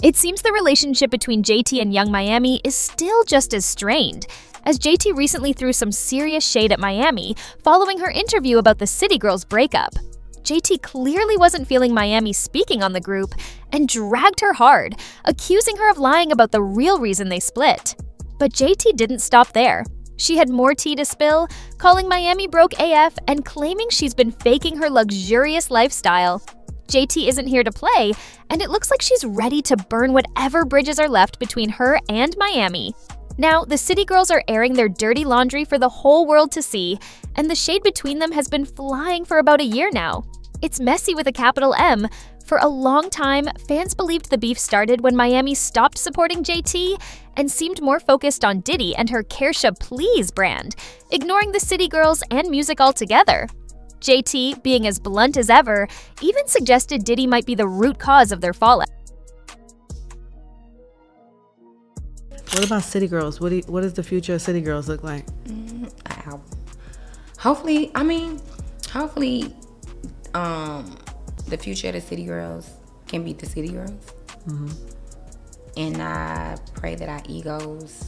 It seems the relationship between JT and Young Miami is still just as strained, as JT recently threw some serious shade at Miami following her interview about the City Girls breakup. JT clearly wasn't feeling Miami speaking on the group and dragged her hard, accusing her of lying about the real reason they split. But JT didn't stop there. She had more tea to spill, calling Miami broke AF and claiming she's been faking her luxurious lifestyle. JT isn't here to play, and it looks like she's ready to burn whatever bridges are left between her and Miami. Now, the City Girls are airing their dirty laundry for the whole world to see, and the shade between them has been flying for about a year now. It's messy with a capital M. For a long time, fans believed the beef started when Miami stopped supporting JT and seemed more focused on Diddy and her Caresha Please brand, ignoring the City Girls and music altogether. JT, being as blunt as ever, even suggested Diddy might be the root cause of their fallout. What about City Girls? What does the future of City Girls look like? Hopefully, the future of the City Girls can beat the City Girls. Mm-hmm. And I pray that our egos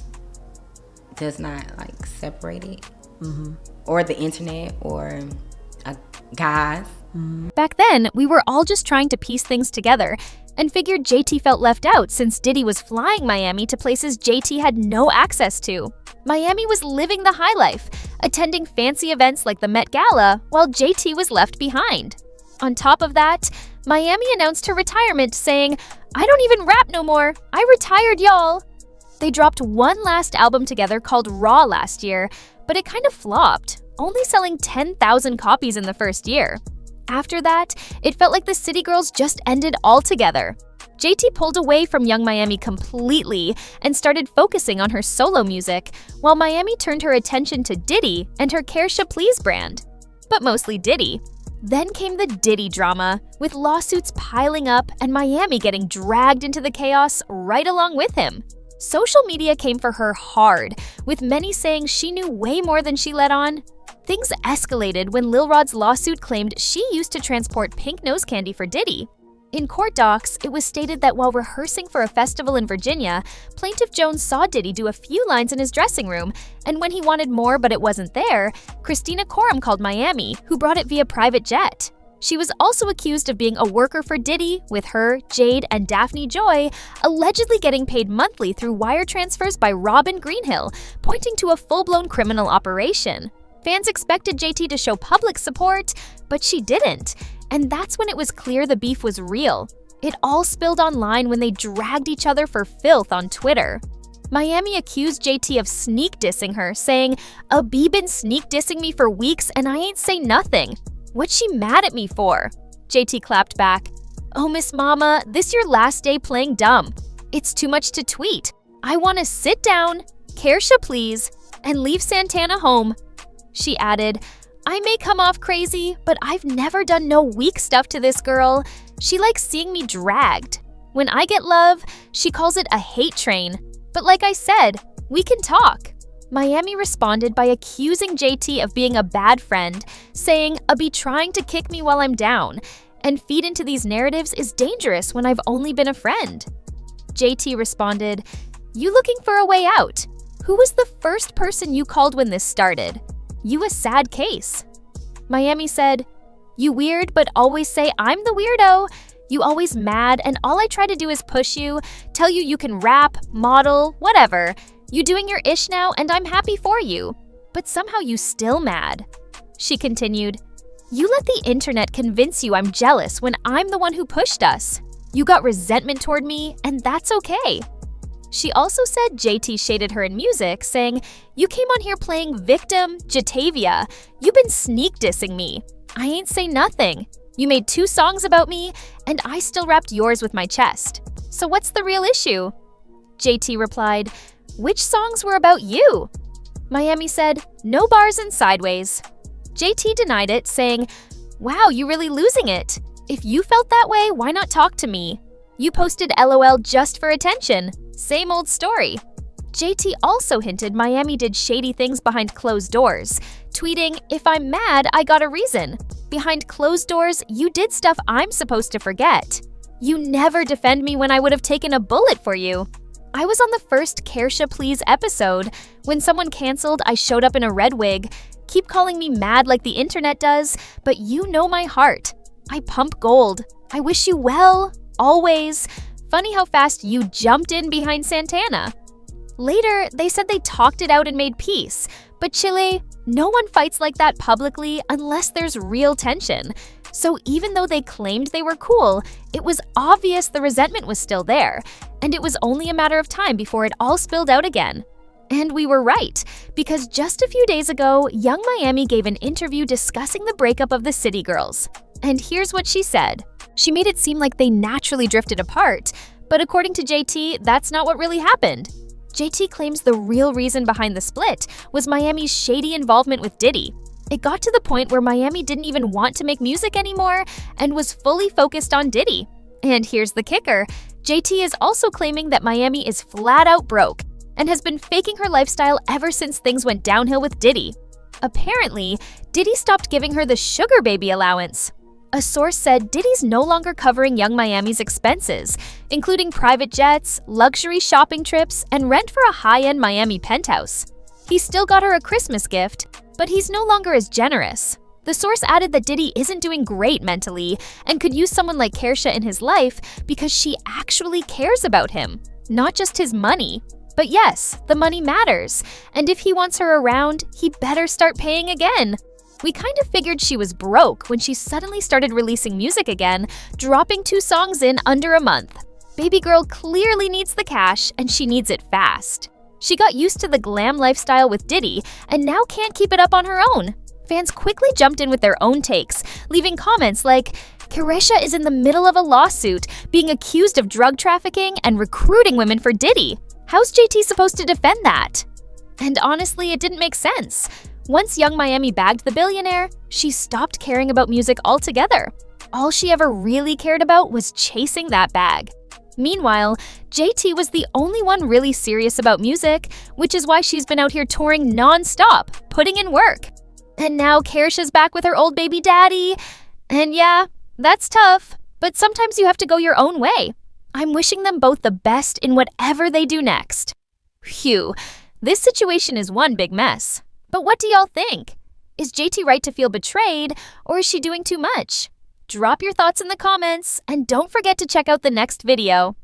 does not separate it, Mm-hmm. or the internet, or guys. Back then, we were all just trying to piece things together and figured JT felt left out since Diddy was flying Miami to places JT had no access to. Miami was living the high life, attending fancy events like the Met Gala, while JT was left behind. On top of that, Miami announced her retirement, saying, "I don't even rap no more. I retired, y'all." They dropped one last album together called Raw last year, but it kind of flopped, only selling 10,000 copies in the first year. After that, it felt like the City Girls just ended altogether. JT pulled away from Young Miami completely and started focusing on her solo music, while Miami turned her attention to Diddy and her Caresha Please brand. But mostly Diddy. Then came the Diddy drama, with lawsuits piling up and Miami getting dragged into the chaos right along with him. Social media came for her hard, with many saying she knew way more than she let on. Things escalated when Lil Rod's lawsuit claimed she used to transport pink nose candy for Diddy. In court docs, it was stated that while rehearsing for a festival in Virginia, Plaintiff Jones saw Diddy do a few lines in his dressing room, and when he wanted more but it wasn't there, Christina Coram called Miami, who brought it via private jet. She was also accused of being a worker for Diddy, with her, Jade, and Daphne Joy allegedly getting paid monthly through wire transfers by Robin Greenhill, pointing to a full-blown criminal operation. Fans expected JT to show public support, but she didn't, and that's when it was clear the beef was real. It all spilled online when they dragged each other for filth on Twitter. Miami accused JT of sneak dissing her, saying, "A bee been sneak dissing me for weeks and I ain't say nothing. What's she mad at me for?" JT clapped back, "Oh, Miss Mama, this your last day playing dumb. It's too much to tweet. I want to sit down, Caresha Please, and leave Santana home." She added, "I may come off crazy, but I've never done no weak stuff to this girl. She likes seeing me dragged. When I get love, she calls it a hate train. But like I said, we can talk." Miami responded by accusing JT of being a bad friend, saying, "A be trying to kick me while I'm down, and feed into these narratives is dangerous when I've only been a friend." JT responded, "You looking for a way out? Who was the first person you called when this started? You a sad case." Miami said, "You weird but always say I'm the weirdo. You always mad and all I try to do is push you, tell you you can rap, model, whatever. You doing your ish now and I'm happy for you. But somehow you still mad." She continued, "You let the internet convince you I'm jealous when I'm the one who pushed us. You got resentment toward me and that's okay." She also said JT shaded her in music, saying, "You came on here playing victim, Jatavia. You been sneak dissing me. I ain't say nothing. You made 2 songs about me, and I still rapped yours with my chest. So what's the real issue?" JT replied, "Which songs were about you?" Miami said, "No bars and sideways." JT denied it, saying, "Wow, you really losing it. If you felt that way, why not talk to me? You posted LOL just for attention. Same old story." JT also hinted Miami did shady things behind closed doors, tweeting, "If I'm mad, I got a reason. Behind closed doors, you did stuff I'm supposed to forget. You never defend me when I would have taken a bullet for you. I was on the first Caresha Please episode. When someone canceled, I showed up in a red wig. Keep calling me mad like the internet does, but you know my heart. I pump gold. I wish you well, always. Funny how fast you jumped in behind Santana. Later, they said they talked it out and made peace. But Chile, no one fights like that publicly unless there's real tension. So even though they claimed they were cool, it was obvious the resentment was still there. And it was only a matter of time before it all spilled out again. And we were right, because just a few days ago, Young Miami gave an interview discussing the breakup of the City Girls. And here's what she said. She made it seem like they naturally drifted apart, but according to JT, that's not what really happened. JT claims the real reason behind the split was Miami's shady involvement with Diddy. It got to the point where Miami didn't even want to make music anymore and was fully focused on Diddy. And here's the kicker. JT is also claiming that Miami is flat out broke and has been faking her lifestyle ever since things went downhill with Diddy. Apparently, Diddy stopped giving her the sugar baby allowance. A source said Diddy's no longer covering Young Miami's expenses, including private jets, luxury shopping trips, and rent for a high-end Miami penthouse. He still got her a Christmas gift, but he's no longer as generous. The source added that Diddy isn't doing great mentally and could use someone like Caresha in his life because she actually cares about him, not just his money. But yes, the money matters, and if he wants her around, he better start paying again. We kind of figured she was broke when she suddenly started releasing music again, dropping 2 songs in under a month. Baby girl clearly needs the cash, and she needs it fast. She got used to the glam lifestyle with Diddy and now can't keep it up on her own. Fans quickly jumped in with their own takes, leaving comments like, Caresha is in the middle of a lawsuit, being accused of drug trafficking and recruiting women for Diddy. How's JT supposed to defend that? And honestly, it didn't make sense. Once Young Miami bagged the billionaire, she stopped caring about music altogether. All she ever really cared about was chasing that bag. Meanwhile, JT was the only one really serious about music, which is why she's been out here touring non-stop, putting in work. And now Caresha's back with her old baby daddy. And yeah, that's tough, but sometimes you have to go your own way. I'm wishing them both the best in whatever they do next. Phew, this situation is one big mess. But what do y'all think? Is JT right to feel betrayed, or is she doing too much? Drop your thoughts in the comments, and don't forget to check out the next video.